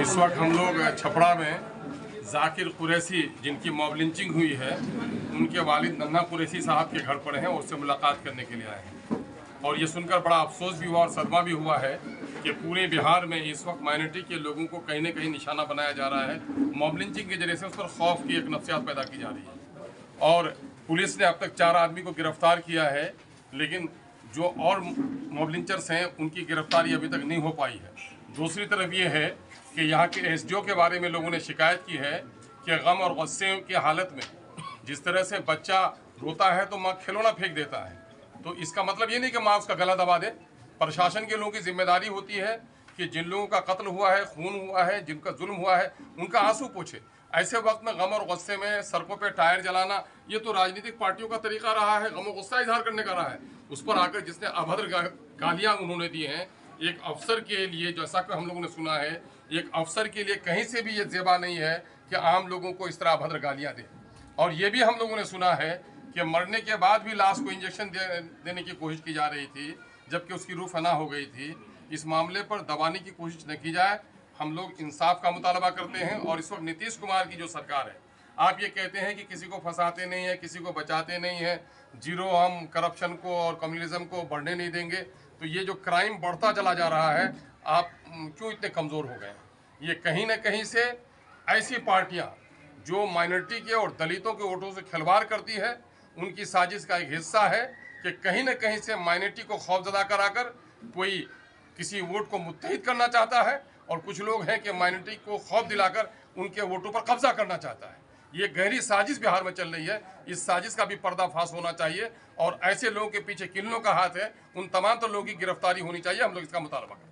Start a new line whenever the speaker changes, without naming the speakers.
इस वक्त हम लोग छपरा में जाकिर कुरैशी जिनकी मॉब लिंचिंग हुई है उनके वालिद नन्ना कुरैशी साहब के घर पर हैं और उससे मुलाकात करने के लिए आए हैं। और ये सुनकर बड़ा अफसोस भी हुआ और सदमा भी हुआ है कि पूरे बिहार में इस वक्त माइनॉरिटी के लोगों को कहीं न कहीं निशाना बनाया जा रहा है। मॉब लिंचिंग के जरिए से उस पर खौफ की एक नफ्सियात पैदा की जा रही है और पुलिस ने अब तक 4 आदमी को गिरफ्तार किया है, लेकिन जो और मॉब लिंचर्स हैं उनकी गिरफ्तारी अभी तक नहीं हो पाई है। दूसरी तरफ ये है कि यहाँ के एसडीओ के बारे में लोगों ने शिकायत की है कि गम और गुस्से की हालत में जिस तरह से बच्चा रोता है तो माँ खिलौना फेंक देता है, तो इसका मतलब ये नहीं कि माँ उसका गला दबा दे। प्रशासन के लोगों की जिम्मेदारी होती है कि जिन लोगों का कत्ल हुआ है, खून हुआ है, जिनका जुल्म हुआ है, उनका आंसू पोंछे। ऐसे वक्त में गम और गुस्से में सड़कों पे टायर जलाना, ये तो राजनीतिक पार्टियों का तरीका रहा है, गम और गुस्सा इजहार करने का रहा है। उस पर आकर जिसने अभद्र गालियाँ उन्होंने दी हैं, एक अफसर के लिए, जैसा कि हम लोगों ने सुना है, एक अफसर के लिए कहीं से भी ये ज़ेबा नहीं है कि आम लोगों को इस तरह अभद्र गालियाँ दें। और ये भी हम लोगों ने सुना है कि मरने के बाद भी लाश को इंजेक्शन देने की कोशिश की जा रही थी, जबकि उसकी रूह फना हो गई थी। इस मामले पर दबाने की कोशिश न की जाए। हम लोग इंसाफ का मुतालबा करते हैं। और इस वक्त नीतीश कुमार की जो सरकार है, आप ये कहते हैं कि किसी को फंसाते नहीं हैं, किसी को बचाते नहीं हैं, जीरो हम करप्शन को और कम्युनिज्म को बढ़ने नहीं देंगे, तो ये जो क्राइम बढ़ता चला जा रहा है, आप क्यों इतने कमज़ोर हो गए हैं? ये कहीं ना कहीं से ऐसी पार्टियां जो माइनॉरिटी के और दलितों के वोटों से खिलवाड़ करती है, उनकी साजिश का एक हिस्सा है कि कहीं ना कहीं से माइनॉरिटी को खौफजदा कराकर कोई किसी वोट को मुत्तहिद करना चाहता है और कुछ लोग हैं कि माइनॉरिटी को खौफ दिलाकर उनके वोटों पर कब्जा करना चाहता है। ये गहरी साजिश बिहार में चल रही है। इस साजिश का भी पर्दाफाश होना चाहिए और ऐसे लोगों के पीछे किन लोगों का हाथ है, उन तमाम तो लोगों की गिरफ्तारी होनी चाहिए। हम लोग इसका मुतालबा करते हैं।